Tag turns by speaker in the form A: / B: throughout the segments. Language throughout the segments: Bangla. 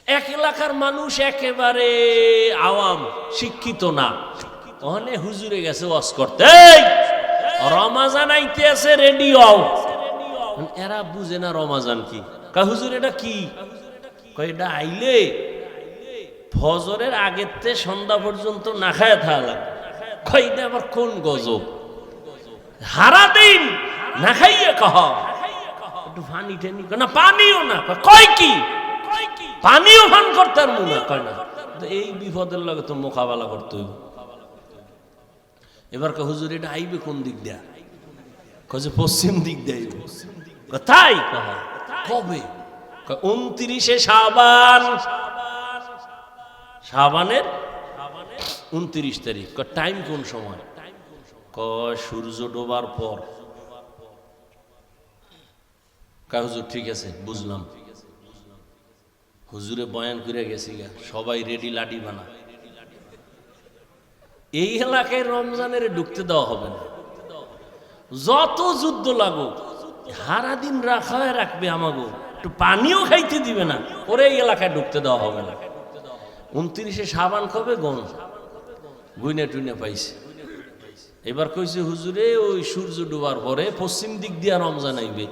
A: এক এলাকার মানুষ একেবারে আওয়াম, শিক্ষিত না, ওখানে হুজুরে গেছে ওয়াজ করতে, রমাজান আইতে আছে রেডি হও। এরা বুঝে না রমাজান কি। কয় হুজুর এটা কি? কয় এটা আইলে ফজরের আগের থেকে সন্ধ্যা পর্যন্ত না খায় থাকা লাগে। কয় এটা আবার কোন গজব, হারা দিন না খাইয়ে কহ একটু পানি টেনি না, পানিও না। কয় কি পানিও পান করতে আর মনে কয় না। এই বিপদের লগে তো মোকাবেলা করতে হইব। এবার কয় হুজুর এটা আইবে কোন দিক দিয়া? কয় পশ্চিম দিক দিয়ে। তাই কবে? 29 শাবান, শাবানের 29 তারিখ। টাইম কোন সময়? কয় সূর্য ডোবার পর। কয় হুজুর ঠিক আছে বুঝলাম। হুজুরে বয়ান করে গেছি গা, সবাই রেডি লাঠি বানা। এই এলাকায় রমজানের ঢুকতে দেওয়া হবে না, যত যুদ্ধ লাগুক সারা দিন রাখা হয়ে রাখবে, আমাগো একটু পানিও খাইতে দিবে না, ওরে এই এলাকায় ঢুকতে দেওয়া হবে না। 29 শাবান কবে গন গুইনে টুইনে পাইছে। এবার কইছে হুজুরে ওই সূর্য ডুবার পরে পশ্চিম দিক দিয়া রমজান আইবে।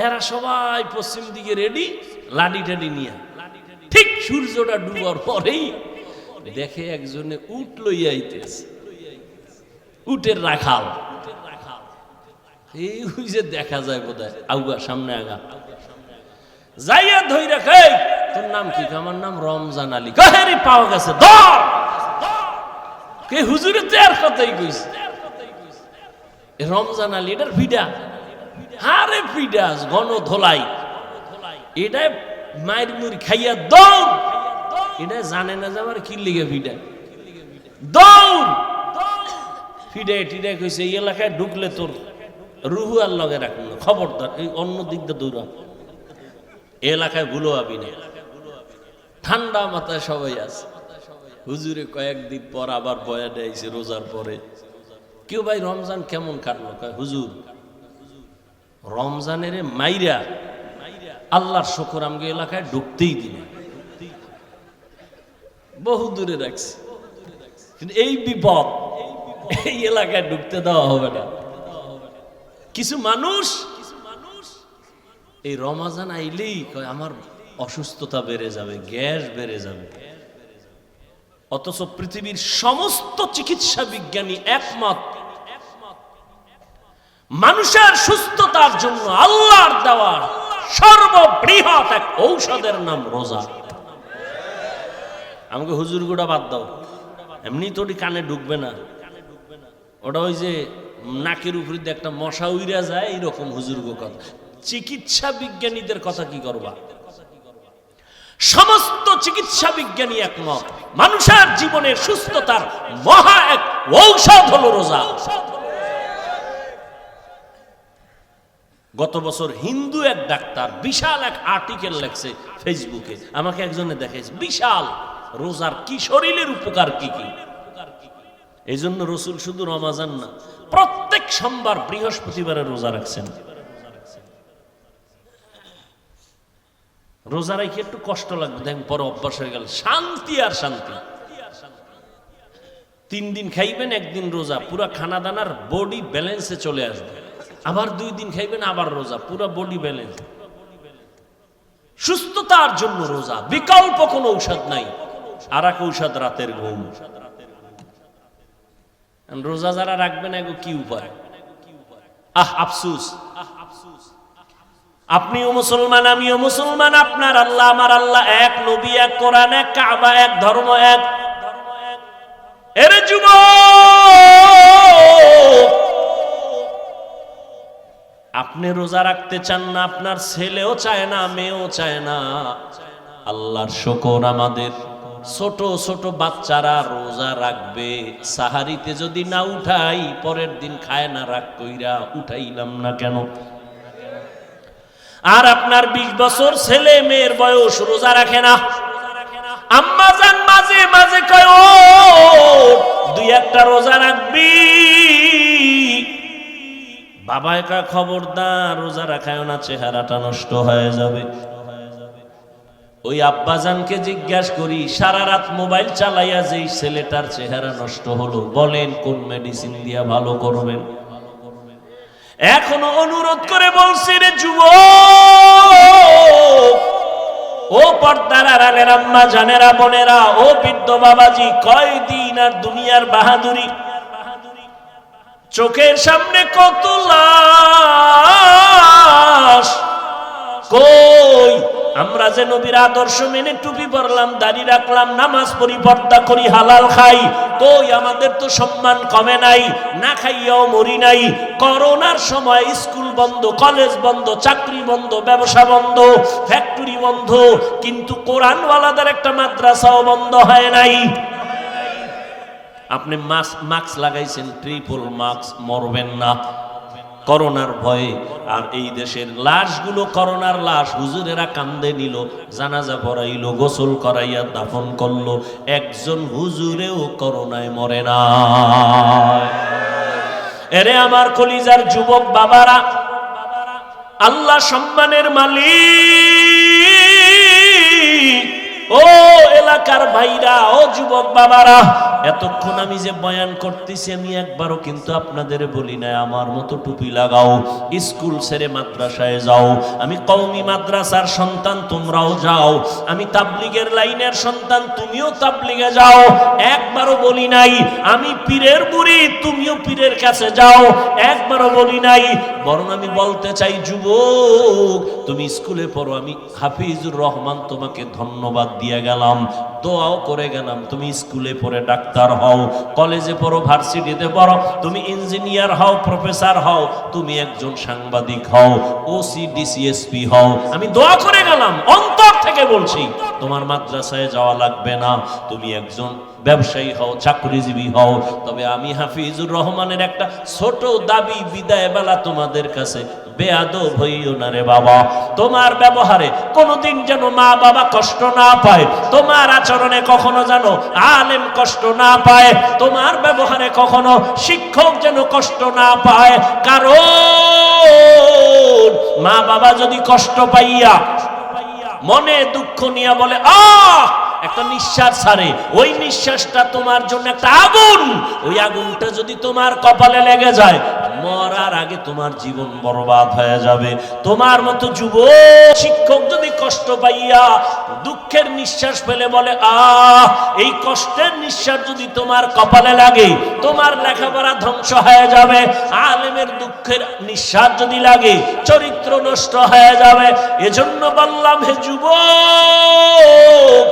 A: এরা সবাই পশ্চিম দিকে রেডি, লাডি টাডি নিয়া। ঠিক সূর্যটা ডুবার পরেই দেখে একজনে উট লইয়া আইতেছে, উটের রাখাল। এই যে দেখা যায় বোধহয় আউগা সামনে আগা যাইয়া ধইরা, কই তোর নাম কি? আমার নাম রমজান আলী। কহেরি পাওয়া গেছে, ধর। কে হুজুরে তো আর কথাই কইছে রমজান আলী, এটার ভিডা। হারে পিডাস ঘন ধোলাই, এটা মায়ের মুড়ি খাইয়া দৌড়। এটা জানে না যে আমার কি লিগে ভিডা, দৌড়। ফিডাই টিডাই কইছে এই এলাকায় ঢুকলে তোর রুহু আর লগে রাখুন না, খবরদার এই অন্য দিক দিয়ে দৌড়া, এলাকায় ভুলো আবি না। ঠান্ডা মাথায় সবাই আছে। হুজুরে কয়েকদিন পর আবার বয়ানে আইছে রোজার পরে। কেউ ভাই রমজান কেমন কাটলো? কয় হুজুর রমজানের মাইরা আল্লাহর শুকর আমগে এলাকায় ঢুকতেই দিন, বহু দূরে রাখছে, কিন্তু এই বিপদ এই এলাকায় ঢুকতে দেওয়া হবে না। কিছু মানুষ এই রমজান আইলেই কয় আমার অসুস্থতা বেড়ে যাবে, গ্যাস বেড়ে যাবে। অথচ পৃথিবীর সমস্ত চিকিৎসা বিজ্ঞানী একমত মানুষের সুস্থতার জন্য আল্লাহর দেওয়া সর্ববৃহৎ এক ঔষধের নাম রোজা। আমাকে হুজুর গুড়া বাদ দাও, এমনি তো কানে ঢুকবে না, ওটা ওই যে নাকের উপরে দিয়ে একটা মশা উইরা যায় এইরকম হুজুর গো কথা। চিকিৎসা বিজ্ঞানীদের কথা কি করবা? সমস্ত চিকিৎসা বিজ্ঞানী একমত মানুষের জীবনের সুস্থতার মহা এক ঔষধ হলো রোজা। গত বছর হিন্দু এক ডাক্তার বিশাল এক আর্টিকেল লেখছে ফেসবুকে, আমাকে একজনে দেখাইছে, বিশাল রোজার কি শরীরের উপকার কি কি। এই জন্য রসুল শুধু রমাজান না, প্রত্যেক সোমবার বৃহস্পতিবারে রোজা রাখছেন। রোজা রাখি একটু কষ্ট লাগবে, দেখেন পরে অভ্যাস হয়ে গেল, শান্তি আর শান্তি। 3 দিন খাইবেন, 1 দিন রোজা, পুরা খানা দানার বডি ব্যালেন্সে চলে আসবে। আবার 2 দিন খাইবেন, আবার রোজা, পুরা বডি ব্যালেন্স। সুস্থতার জন্য রোজা, বিকল্প কোনো ঔষধ নাই। আর এক ঔষধ রাতের ঘুম। রোজা যারা রাখবেন এগো কি উপায়? আফসুস, আপনিও মুসলমান আমিও মুসলমান, আপনার আল্লাহ আমার আল্লাহ এক, নবী এক, কোরআন এক, কাবা এক, ধর্ম এক। এর যুবক, আপনি রোজা রাখতে চান না, আপনার ছেলেও চায় না, মেয়েও চায় না। আল্লাহর শুকর আমাদের ছোট ছোট বাচ্চারা রোজা রাখবে, সাহারিতে যদি না উঠাই পরের দিন খায় না, রাগ কইরা উঠাইলাম না কেন? আর আপনার 20 বছর ছেলে মেয়ের বয়স রোজা রাখে না। আম্মা জান মাঝে মাঝে কয় ও 2-1টা রোজা রাখবি, বাবা কয় খবরদার রোজা রাখায় না, চেহারাটা নষ্ট হয়ে যাবে। ওই আব্বাজানকে জিজ্ঞাসা করি, সারা রাত মোবাইল চালাইয়া যেই ছেলেটার চেহারা নষ্ট হলো, বলেন কোন মেডিসিন দিয়া ভালো করবেন? এখনো অনুরোধ করে বলছি, রে যুবক, ও পর্দার আড়ালের আম্মা জানেরা, বোনেরা, ও বৃদ্ধ বাবাজি, কয়দিন আর দুনিয়ার বাহাদুরি? চোখের সামনে কত লাশ। কই আমরা যে নবীর আদর্শ মেনে টুপি পরলাম, দাড়ি রাখলাম, নামাজ পড়ি, পর্দা করি, হালাল খাই, কই আমাদের তো সম্মান কমে নাই, না খাইয়াও মরি নাই। করোনার সময় স্কুল বন্ধ, কলেজ বন্ধ, চাকরি বন্ধ, ব্যবসা বন্ধ, ফ্যাক্টরি বন্ধ, কিন্তু কোরআনওয়ালাদের একটা মাদ্রাসাও বন্ধ হয় নাই। আপনি মাস্ক লাগাইছেন, ট্রিপল মাস্ক, মরবেন না করোনার ভয়ে। আর এই দেশের লাশগুলো করোনার লাশ, হুজুরেরা কান্দে নিল, জানাজা পড়াইলো, গোসল করাইয়া দাফন করলো, একজন হুজুরেও করোনায় মরে না। এরে আমার কলিজার যুবক বাবারা, আল্লাহ সম্মানের মালিক, ও এলাকার ভাইরা, ও যুবক বাবারা, এতক্ষণ আমি যে বয়ান করতেছি, আমি একবারও কিন্তু আপনাদের বলি না আমার মতো টুপি লাগাও, স্কুল ছেড়ে মাদ্রাসায় যাও। আমি কওমি মাদ্রাসার সন্তান, তোমরাও যাও। আমি তাবলিগের লাইনের সন্তান, তুমিও তাবলিগে যাও। একবারও বলি নাই আমি পীরের বুড়ি, তুমিও পীরের কাছে যাও। একবারও বলি নাই। বরং আমি বলতে চাই, যুবক, তুমি স্কুলে পড়ো, আমি হাফিজুর রহমান তোমাকে ধন্যবাদ দিয়ে গেলাম, দোয়াও করে গেলাম। তুমি স্কুলে পড়ে ডাক্তার হও, কলেজে পড়ো, ভার্সিটিতে পড়ো, তুমি ইঞ্জিনিয়ার হও, প্রফেসর হও, তুমি একজন সাংবাদিক হও, ওসি ডিসিএসপি হও, আমি দোয়া করে গেলাম, অন্তর থেকে বলছি। তোমার মাদ্রাসায় যাওয়া লাগবে না, তুমি একজন ব্যবসায়ী হও, চাকরিজীবী হও। তবে আমি হাফিজুর রহমানের একটা ছোট দাবি, বিদায় বেলা তোমাদের কাছে, বেয়াদব হইও না রে বাবা। তোমার ব্যবহারে কোনোদিন যেন মা বাবা কষ্ট না পায়, তোমার আচরণে কখনো যেন আলেম কষ্ট না পায়, তোমার ব্যবহারে কখনো শিক্ষক যেন কষ্ট না পায়। কারণ মা বাবা যদি কষ্ট পাইয়া মনে দুঃখ নিয়ে বলে একটা নিঃশ্বাস ছাড়ে, ওই নিঃশ্বাসটা তোমার জন্য একটা আগুন। ওই আগুনটা যদি তোমার কপালে লেগে যায়, মরার আগে তোমার জীবন বরবাদ হয়ে যাবে। তোমার মতো যুবক শিক্ষক যদি কষ্ট পাইয়া দুঃখের নিঃশ্বাস ফেলে বলে এই কষ্টের নিঃশ্বাস যদি তোমার কপালে লাগে, তোমার লেখাপড়া ধ্বংস হয়ে যাবে। আলেমের দুঃখের নিঃশ্বাস যদি লাগে, চরিত্র নষ্ট হয়ে যাবে। এজন্য বললাম, হে যুবক,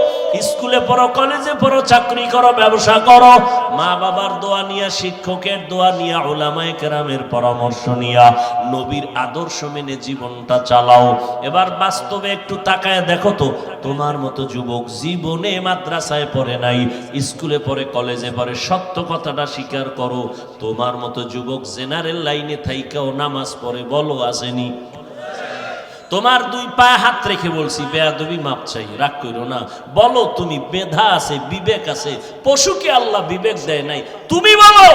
A: স্কুলে পড়ো, কলেজে পড়ো, চাকরি করো, ব্যবসা করো, মা বাবার দোয়া নিয়া, শিক্ষকের দোয়া নিয়া, উলামায়ে কেরামের পরামর্শ নিয়া, নবীর আদর্শ মেনে জীবনটা চালাও। এবার বাস্তবে একটু তাকায় দেখো তো, তোমার মতো যুবক জীবনে মাদ্রাসায় পড়ে নাই, স্কুলে পড়ে, কলেজে পড়ে, সত্য কথাটা স্বীকার করো। তোমার মতো যুবক জেনারেল লাইনে থাইকাও নামাজ পড়ে, বলো আসেনি? তোমার দুই পায়ে হাত রেখে বলছি, বেয়াদবি মাপ চাই, রাগ করো না। বলো তুমি মেধা আছে, বিবেক আছে, পশুকে আল্লাহ বিবেক দেয় নাই, তুমি বলো।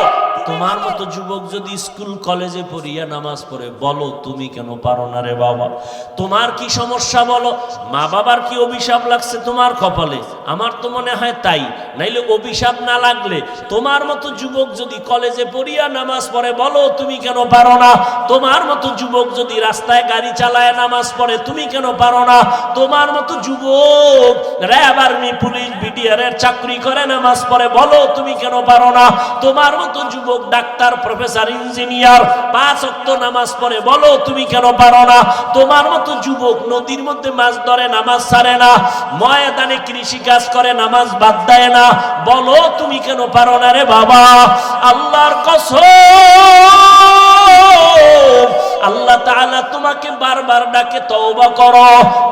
A: তোমার মতো যুবক যদি স্কুল কলেজে পড়িয়া নামাজ পড়ে, বলো তুমি কেন পারো না রে বাবা? তোমার কি সমস্যা বলো? মা বাবার কি অভিশাপ লাগছে তোমার কপালে? আমার তো মনে হয় তাই। নাইলে অভিশাপ না লাগলে তোমার মতো যুবক যদি কলেজে পড়িয়া নামাজ পড়ে, বলো তুমি কেন পারো না? তোমার মতো যুবক যদি রাস্তায় গাড়ি চালায় নামাজ পড়ে, তুমি কেন পারো না? তোমার মতো যুবক র্যাব, আর্মি, পুলিশ, বিডিআর এর চাকরি করে নামাজ পড়ে, বলো তুমি কেন পারো না? তোমার মতো যুবক ডাক্তার, প্রফেসর, ইঞ্জিনিয়ার 5 ওয়াক্ত নামাজ পড়ে, বলো তুমি কেন পারো না? তোমার মতো যুবক নদীর মধ্যে মাছ ধরে, নামাজ ছাড়ে না, ময়দানে কৃষি কাজ করে, নামাজ বাদ দেয় না, বলো তুমি কেন পারো না রে বাবা? আল্লাহর কসম, আল্লাহ তাআলা তোমাকে বারবার ডাকে, তওবা করো।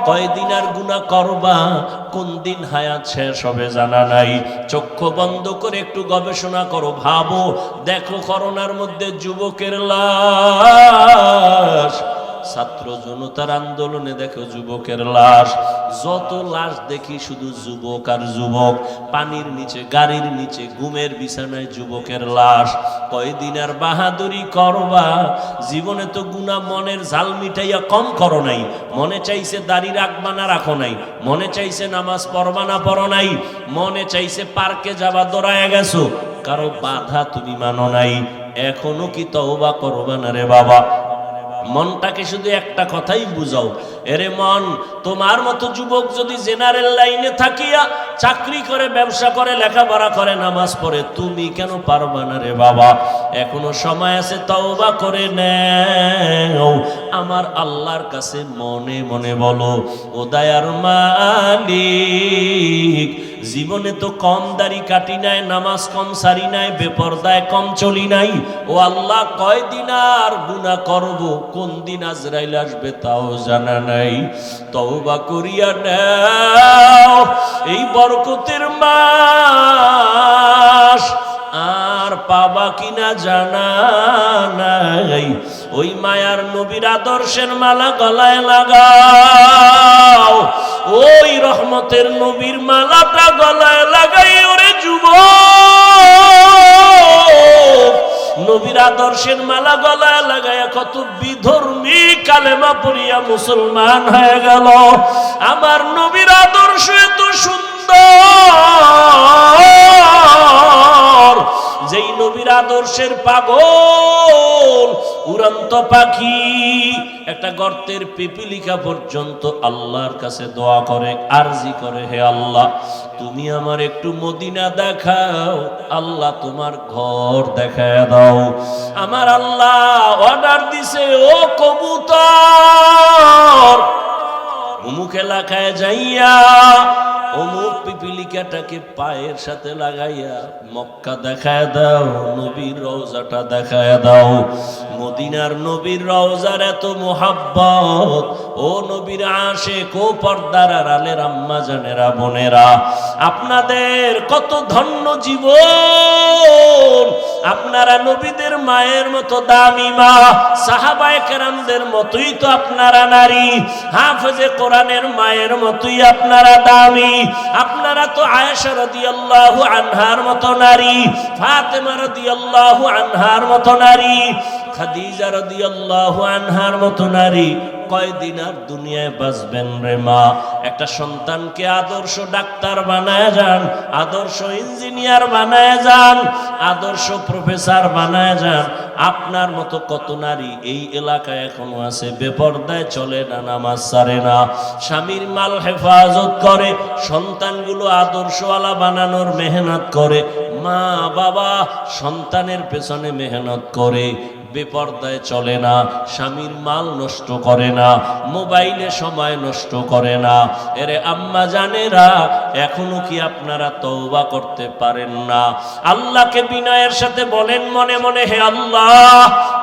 A: কয়দিন আর গুনাহ করবা, কোন দিন হায়াত শেষ হবে জানা নাই। চক্ষু বন্ধ করে একটু গবেষণা করো, ভাবো, দেখো করোনার মধ্যে যুবকের লাশ ছাত্র জনতার আন্দোলনে দেখো যুবকের লাশ, যত লাশ দেখি শুধু যুবক আর যুবক, পানির নিচে, গাড়ির নিচে, ঘুমের বিছানায় যুবকের লাশ। কয়দিন আর বাহাদুরি করবা? জীবনে তো গুনাহ মনের ঝাল মিটাইয়া কম করো নাই। মনে চাইছে দাড়ি রাখবা না রাখো নাই, মনে চাইছে নামাজ পড়বা না পড়ো নাই, মনে চাইছে পার্কে যাবা দৌড়ায় গেছো, কারো বাধা তুমি মানো নাই। এখনো কি তওবা করবা না রে বাবা? মনটাকে শুধু একটা কথাই বুঝাও, এরে মন, তোমার মতো যুবক যদি জেনারেল লাইনে থাকিয়া চাকরি করে, ব্যবসা করে, লেখাপড়া করে, নামাজ পড়ে, তুমি কেন পারবা না রে বাবা? এখনো সময় আছে, তওবা করে নাও। আমার আল্লাহর কাছে মনে মনে বলো, ও দয়ার মালিক, জীবনে তো কম দাড়ি কাটি নাই, নামাজ কম সারি নাই, বেপরদায় কম চলি নাই। ও আল্লাহ, কয়দিন আর গুনাহ করব, কোন দিন আজরাইল আসবে তাও জানা নাই। তওবা করিয়া নাও, এই বরকতের মাস আর পাবা কিনা জানা নাই। ওই মায়ার নবীর আদর্শের মালা গলায় লাগাও, ওই রহমতের নবীর মালাটা গলায় লাগাই ওরে যুবক। নবীর আদর্শের মালা গলায় লাগায় কত বিধর্মী কালেমা পড়িয়া মুসলমান হয়ে গেল। আমার নবীর আদর্শ এত সুন্দর, যেই নবীর আদর্শের পাগল উড়ন্ত পাখি একটা গর্তের পিপিলিকা পর্যন্ত আল্লাহর কাছে দোয়া করে, আরজি করে, হে আল্লাহ, তুমি আমার একটু মদিনা দেখাও, আল্লাহ তোমার ঘর দেখায় দাও। আমার আল্লাহ অর্ডার দিছে, ও কবুতর, অমুক এলাকায় যাইয়া অমুক পিপিলিকাটাকে পায়ের সাথে লাগাইয়া মক্কা দেখায় দাও, নবীর রওজাটা দেখায় দাও। মদিনার নবীর রওজার এত মোহাব্বত, ও নবীর আশিক, ও পর্দার আড়ালের আম্মা জানেরা, বোনেরা, আপনাদের কত ধন্য জীবন। আপনারা নবীদের মায়ের মতো দামি মা, সাহাবায়ে কেরামদের মতোই তো আপনারা নারী, হাফেজে কোরআনের মায়ের মতোই আপনারা দামি। আপনারা তো আয়েশা রাদিয়াল্লাহু আনহার মতো নারী, ফাতেমা রাদিয়াল্লাহু আনহার মতো নারী, খাদিজা রাদিয়াল্লাহু আনহার মতো নারী। কয়দিন আর দুনিয়ায় বাঁচবেন রে মা? একটা সন্তানকে আদর্শ ডাক্তার বানায় যান, আদর্শ ইঞ্জিনিয়ার বানায় যান, আদর্শ প্রফেসর বানায় যান। আপনার মতো কত নারী এই এলাকায় এখনো আছে, বেপরদায় চলে না, নামাজ ছাড়ে না, স্বামীর মাল হেফাজত করে, সন্তানগুলো আদর্শওয়ালা বানানোর মেহনত করে, মা বাবা সন্তানের পেছনে মেহনত করে, বেপরদায় চলে না, স্বামীর মাল নষ্ট করে না, মোবাইলে সময় নষ্ট করে না। এরে আম্মা জানেরা, এখনো কি আপনারা তওবা করতে পারেন না? আল্লাহকে বিনয়ের সাথে বলেন মনে মনে, হে আল্লাহ,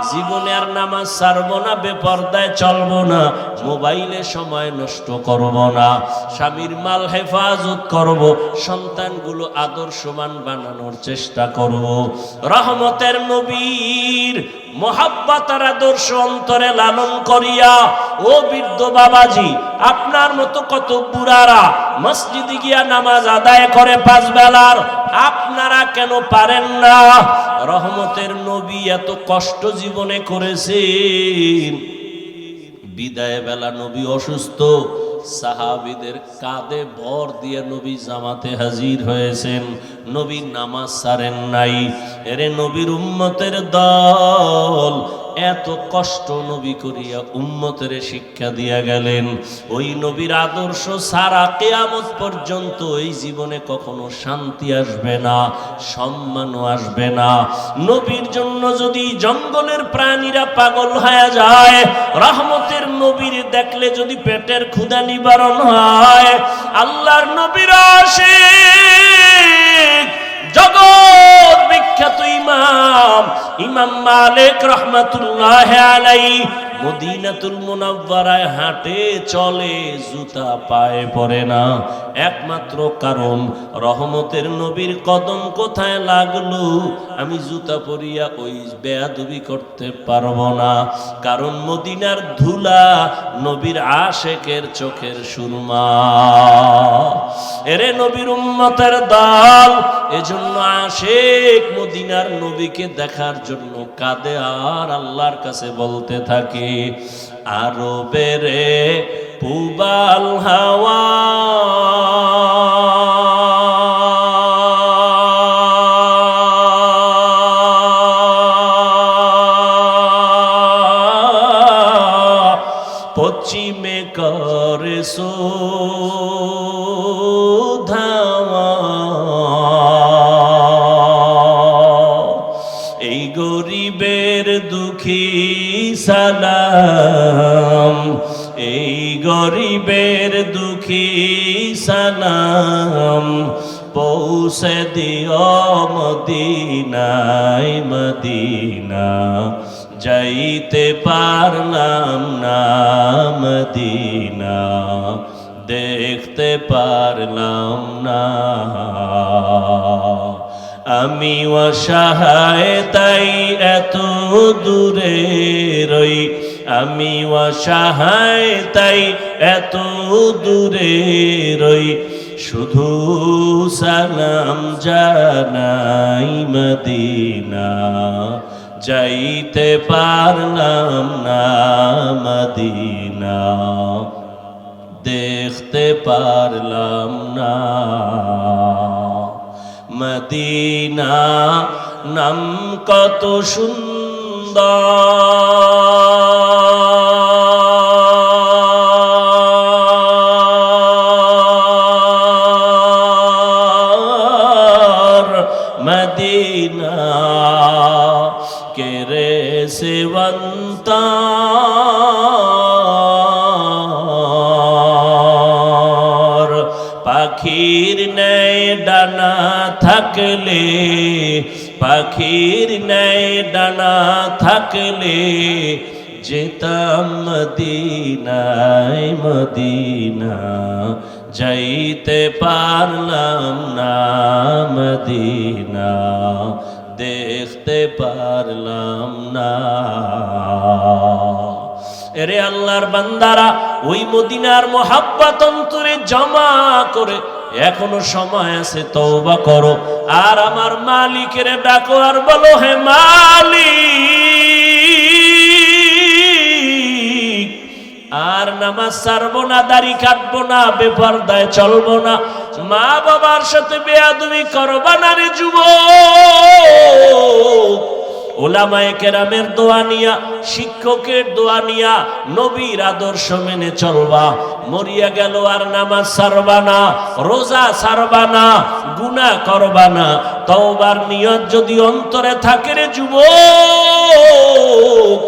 A: জীবনে আর নামাজ ছাড়বো না, বেপরদায় চলবো না, মোবাইলে সময় নষ্ট করব না, স্বামীর মাল হেফাজত করব, সন্তানগুলো আদর্শবান বানানোর চেষ্টা করব। রহমতের নবীর মোহাব্বত আর আদর্শ অন্তরে লালন করিয়া, ও বৃদ্ধ বাবাজি, আপনার মতো কত বুড়ারা মসজিদে গিয়া নামাজ আদায় করে 5 বেলার, আপনারা কেন পারেন না? রহমতের নবী এত কষ্ট জীবনে করেছেন, বিদায় বেলা নবী অসুস্থ, সাহাবীদের কাঁধে ভর দিয়ে নবী জামাতে হাজির হয়েছেন, নবী নামাজ ছাড়েন নাই। এরে নবীর উম্মতের দল এত কষ্ট নবী করিয়া উম্মতের শিক্ষা দিয়া গেলেন। ওই নবীর আদর্শ সারা কিয়ামত পর্যন্ত এই জীবনে কখনো শান্তি আসবে না, সম্মানও আসবে না। নবীর জন্য যদি জঙ্গলের প্রাণীরা পাগল হয়ে যায়, রহমতের নবীর দেখলে যদি পেটের ক্ষুধা নিবারণ হয়, আল্লাহর নবীর আশিক জগৎ বিখ্যাত ইমাম মালিক রহমাতুল্লাহ আলাইহি মদিনাতুল মুনাওয়ারায় হাঁটে চলে, জুতা পায়ে পড়ে না। একমাত্র কারণ রহমতের নবীর কদম কোথায় লাগলো, আমি জুতা পরিয়া ওই বেয়াদবি করতে পারবো না। কারণ মদিনার ধুলা নবীর আশেকের চোখের সুরমা। এরে নবীর উম্মতের দল, এজন্য আশেক মদিনার নবীকে দেখার জন্য কাঁদে আর আল্লাহর কাছে বলতে থাকে, আরো বেরে পুবাল হাওয়া পশ্চিমে করে ধাওয়া, এই গরিবের দুঃখী সালাম, এই গরিবের দুঃখী সালাম, পৌঁছে দিও মদিনায় মদিনা, যাইতে পারলাম না মদিনা, দেখতে পারলাম না। আমি অসহায় তাই এত দূরে রই, আমি অসহায় তাই এত দূরে রই, শুধু সালাম জানাই মদিনা, যাইতে পারলাম না মদিনা, দেখতে পারলাম না মদিনা। নাম কত সুন্দর মদিনা, কেরে সেবন্তা পাখির ন্যায় ডানা থাকলে, পাখির ন্যায় ডানা থাকলে, যেতাম মদিনায় মদিনা, যাইতে পারলাম না মদিনা, দেখতে পারলাম না। এরে আল্লাহর বান্দারা, ওই মদিনার মোহাব্বত অন্তরে জমা করে এখনো সময় আছে, তওবা করো আর আমার মালিকের ডাকো আর বলো, হে মালিক, আর নামাজ ছাড়বো না, দাড়ি কাটবো না, বেপরদায় চলবো না, মা বাবার সাথে বেয়াদবি করবা না রে যুবক। ওলামায়ে কেরামের দোয়া নিয়া, শিক্ষকের দোয়া নিয়া নবীর আদর্শ মেনে চলবা। মরিয়া গেল আর নামাজ ছাড়বা না, রোজা ছাড়বা না, গুনাহ করবা না। তওবার নিয়ত যদি অন্তরে থাকে রে যুবক,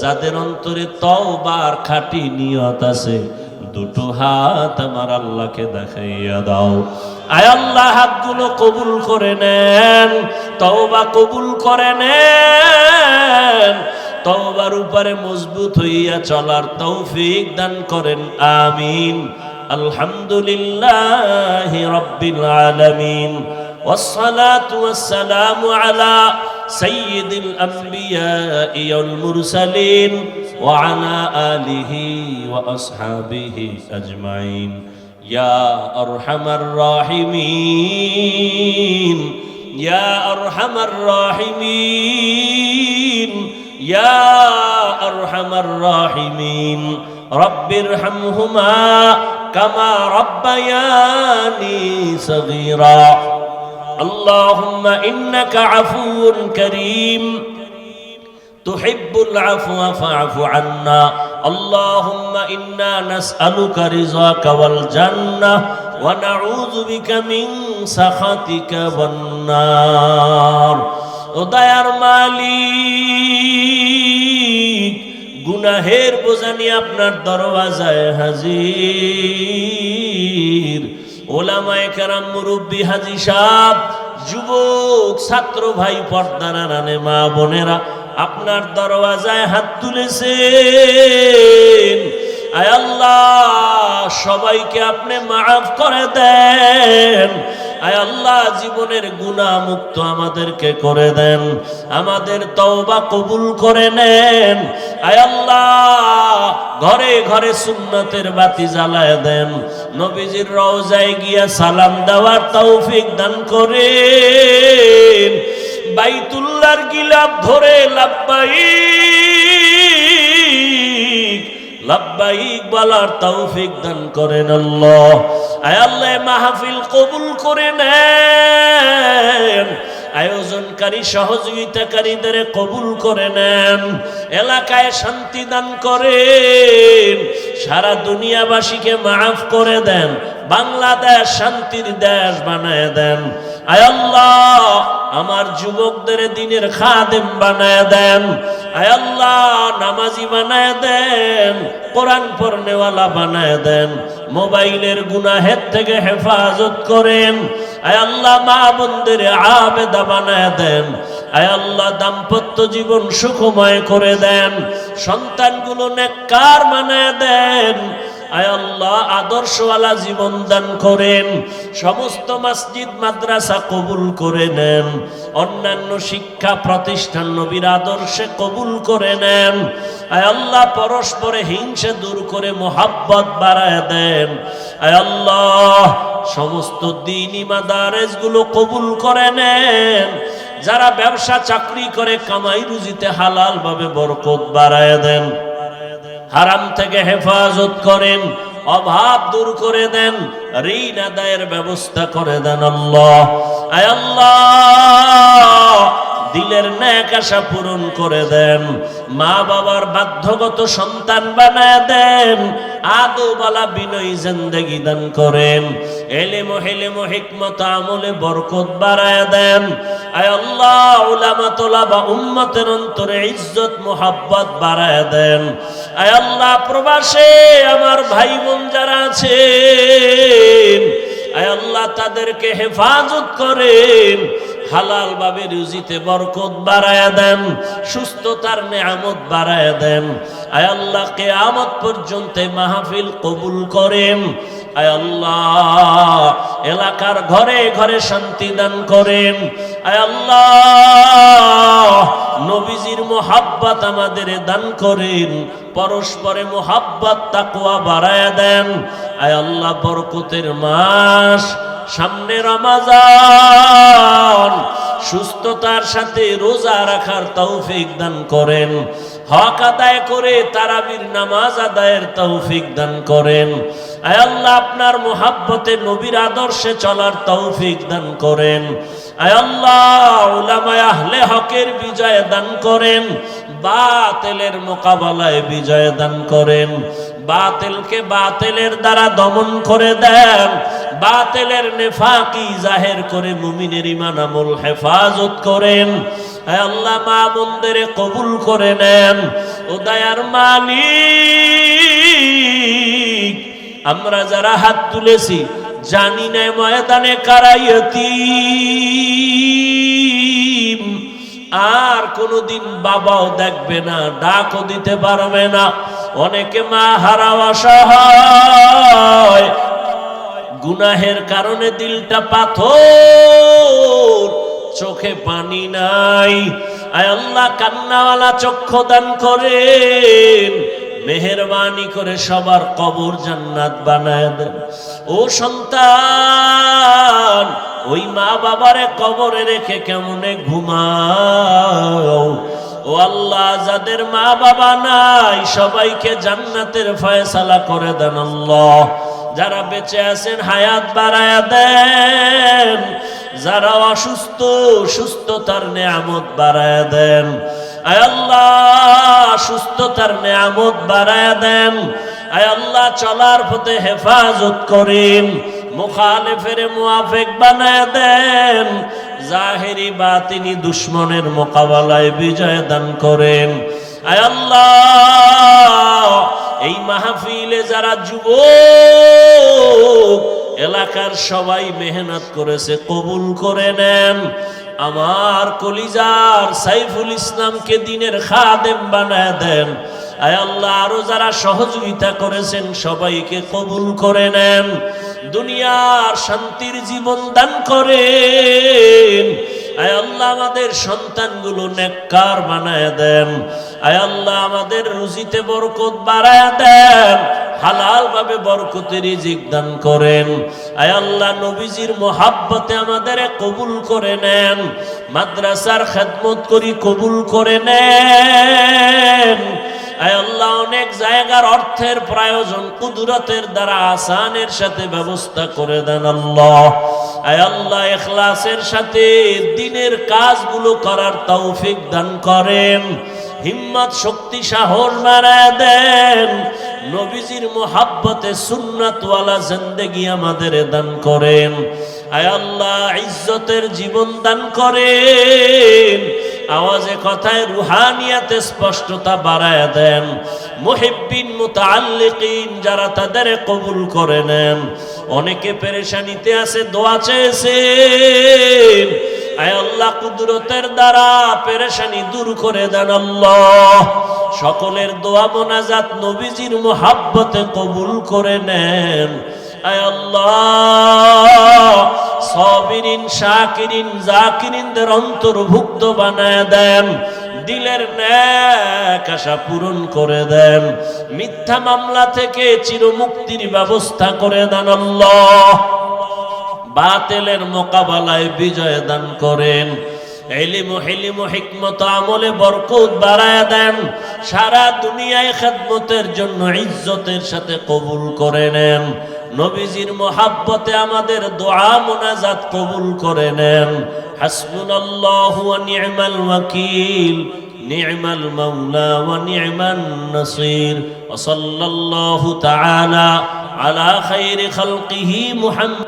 A: যাদের অন্তরে তওবার খাঁটি নিয়ত আছে, দুটো হাত আমার আল্লাহকে দেখাইয়া দাও। আয় আল্লাহ, হাতগুলো কবুল করে নেন, তওবা কবুল করে নেন, তওবার উপরে মজবুত হইয়া চলার তৌফিক দান করেন, আমিন। আলহামদুলিল্লাহি রাব্বিল আলামিন, والصلاة والسلام على سيد الأنبياء والمرسلين وعلى آله وأصحابه أجمعين يا أرحم الراحمين يا أرحم الراحمين يا أرحم الراحمين رب ارحمهما كما ربياني صغيرا اللهم إنك عفو كريم تحب العفو فاعف عنا اللهم إنا نسألك رضاك والجنة ونعوذ بك من سخطك والنار ও দয়ার মালিক, গুনাহের বোঝা নিয়ে আপনার দরওয়াজায় হাজির। ওলামায়ে কেরাম, মুরব্বী, হাজী সাহেব, যুবক, ছাত্র ভাই, পর্দার আড়ালে মা বোনেরা, আপনার দরওয়াজায় হাত তুলেছেন। আয় আল্লাহ, সবাইকে আপনি মাফ করে দেন। আয় আল্লাহ, জীবনের গুনাহ মুক্ত আমাদেরকে করে দেন, আমাদের তওবা কবুল করে নেন। আয় আল্লাহ, ঘরে ঘরে সুন্নতের বাতি জ্বালায় দেন, নবীজির রওজায় গিয়া সালাম দেওয়ার তৌফিক দান করেন। বাইতুল্লাহর গিলাফ ধরে লাব্বাইক লাব্বাইক বলার তৌফিক দান করেন আল্লাহ। আয় আল্লাহ, মাহফিল কবুল করে নেন, আয়োজনকারী সহযোগিতাকারীদের কবুল করে নেন, এলাকায় শান্তি দান করেন, সারা দুনিয়াবাসীকে মাফ করে দেন, বাংলাদেশ শান্তির দেশ বানায় দেন। আয় আল্লাহ, আমার যুবকদের দ্বীনের খাদেম বানায় দেন। আয় আল্লাহ, নামাজি বানায় দেন, কোরআন পড়নেওয়ালা বানায় দেন, মোবাইলের গুনাহের থেকে হেফাজত করেন। আয় আল্লাহ, মা বোনদের আবেদা বানায় দেন। আয় আল্লাহ, দাম্পত্য জীবন সুখময় করে দেন, সন্তানগুলো নেককার বানায় দেন। আয় আল্লাহ, আদর্শওয়ালা জীবন দান করেন, সমস্ত মসজিদ মাদ্রাসা কবুল করে নেন, অন্যান্য শিক্ষা প্রতিষ্ঠান নবীর আদর্শে কবুল করে নেন। আয় আল্লাহ, পরস্পরে হিংসা দূর করে মোহাব্বত বাড়ায় দেন। আয় আল্লাহ, সমস্ত দ্বীনি মাদারেসগুলো কবুল করে নেন, যারা ব্যবসা চাকরি করে কামাই রুজিতে হালাল ভাবে বরকত বাড়ায় দেন, হারাম থেকে হেফাজত করেন, অভাব দূর করে দেন, ঋণ আদায়ের ব্যবস্থা করে দেন আল্লাহ। আয় আল্লাহ, দিলের নেক আশা পূরণ করে দেন, মা বাবার বাধ্যগত সন্তান বানায় দেন, আদবওয়ালা বিনয়ী জিন্দেগি দান করেন, এলেম হিকমত আমলে বরকত বাড়ায় দেন। আয় আল্লাহ, উলামা তোলাবা উম্মতের অন্তরে ইজ্জত মুহাব্বত বাড়ায় দেন। আয় আল্লাহ, প্রবাসে আমার ভাই বোন যারা আছেন, আয় আল্লাহ, তাদেরকে হেফাজত করেন, হালাল ভাবে রুজিতে বরকত বাড়ায় দেন, সুস্থতার নেয়ামত বাড়ায় দেন। আয় আল্লাহ, কিয়ামত পর্যন্ত মাহফিল কবুল করেন। আয় আল্লাহ, এলাকার ঘরে ঘরে শান্তি দান করেন। আয় আল্লাহ, নবীজির মোহাব্বত আমাদের দান করেন, পরস্পরে মোহাব্বত তাকওয়া বাড়ায় দেন। আয় আল্লাহ, বরকতের মাস সামনে রমজান, সুস্থতার সাথে রোজা রাখার তৌফিক দান করেন, হক আদায় করে তারাবির নামাজ আদায়ের তৌফিক দান করেন। আয় আল্লাহ, আপনার মোহাব্বতে নবীর আদর্শে চলার তৌফিক দান করেন। আয় আল্লাহ, উলামায়ে আহলে হকের বিজয় দান করেন, বাতিলের মোকাবেলায় বিজয় দান করেন, বাতিলকে বাতিলের দ্বারা দমন করে দেন, বাতিলের নেফাকি জাহের করে মুমিনের ঈমান আমল হেফাজত করেন। হে আল্লাহ, মা বোনদের কবুল করে নেন। ও দয়ার মালিক, আমরা যারা হাত তুলেছি জানি না ময়দানে কারা ইয়তীম, আর কোনদিন বাবাও দেখবে না, ডাকও দিতে পারবে না, অনেকে মা হারা অসহায়, গুনাহের কারণে দিলটা পাথর, চোখে পানি নাই। আয় আল্লাহ, কান্নাওয়ালা চক্ষু দান করেন, মেহেরবানি করে সবার কবর জান্নাত বানায় দেন। ও সন্তান, ওই মা বাবারে কবরে রেখে কেমনে ঘুমাও? ও আল্লাহ, যাদের মা বাবা নাই সবাইকে জান্নাতের ফয়সালা করে দেন আল্লাহ। যারা বেঁচে আছেন হায়াত বাড়ায়া দেন, যারা অসুস্থ সুস্থতার নেয়ামত বাড়ায়া দেন। আয় আল্লাহ, সুস্থতার নেয়ামত বাড়ায়া দেন। আয় আল্লাহ, চলার পথে হেফাজত করেন, মুখালিফের মুআফিক বানায়া দেন, জাহেরি বাতিনি দুশ্মনের মোকাবেলায় বিজয় দান করেন। আয় আল্লাহ, এই মাহফিলে যারা যুবক এলাকার সবাই মেহনত করেছে, কবুল করে নেন। আমার কলিজার সাইফুল ইসলামকে দিনের খাদেম বানায় দেন। আয় আল্লাহ, আরো যারা সহযোগিতা করেছেন সবাইকে কবুল করে নেন। দুনিয়ার শান্তির জীবন দান করেন। আয় আল্লাহ, আমাদের সন্তানগুলো নেককার বানায় দেন। আয় আল্লাহ, আমাদের রুজিতে বরকত বাড়ায় দেন। হালাল ভাবে বরকতের রিজিক দান করেন। আয় আল্লাহ, নবীজির মোহাব্বতে আমাদের কবুল করে নেন। মাদ্রাসার খেদমত করি, কবুল করে নেন। আয় আল্লাহ, অনেক জায়গার অর্থের প্রয়োজন কুদরতের দ্বারা আসানের সাথে ব্যবস্থা করে দেন আল্লাহ। আয় আল্লাহ, ইখলাসের সাথে দ্বীনের কাজগুলো করার তৌফিক দান করেন। হিম্মত, শক্তি, সাহস বাড়ায় দেন। নবীজির মোহাব্বতে সুন্নাতওয়ালা জিন্দেগি আমাদের দান করেন। আয় আল্লাহ, ইজ্জতের জীবন দান করেন। আওয়াজে কথায় রুহানিয়াতে স্পষ্টতা বাড়ায় দেন। মুহিব্বিন মুতাআল্লিকিন যারা, তাদের কবুল করে নেন। অনেকে পেরেশানিতে আছে, দোয়া চেয়েছেন। আয় আল্লাহ, কুদরতের দ্বারা পেরেশানি দূর করে দেন আল্লাহ। সকলের দোয়া মোনাজাত নবীজির মোহাব্বতে কবুল করে নেন। আয় আল্লাহ, সাবিরিন, শাকিরিন, জাকিরিনদের অন্তর্ভুক্ত বানায় দেন। দিলের নেক আশা পূরণ করে দেন। মিথ্যা মামলা থেকে চিরমুক্তির ব্যবস্থা করে দেন আল্লাহ। বাতিলের মোকাবেলায় বিজয় দান করেন। ইলম, হিলম, হিকমত, আমলে বরকত বাড়ায় দেন। সারা দুনিয়ায় খেদমতের জন্য ইজ্জতের সাথে কবুল করে নেন। নবীজির মোহাব্বতে আমাদের দোয়া মোনাজাত কবুল করে নেন। হাসবুনাল্লাহু ওয়া নি'মাল ওয়াকিল, নি'মাল মাওলা ওয়া নি'মান নাসির। ওয়া সাল্লাল্লাহু তাআলা আলা খায়রি খালকিহি মুহাম্মদ।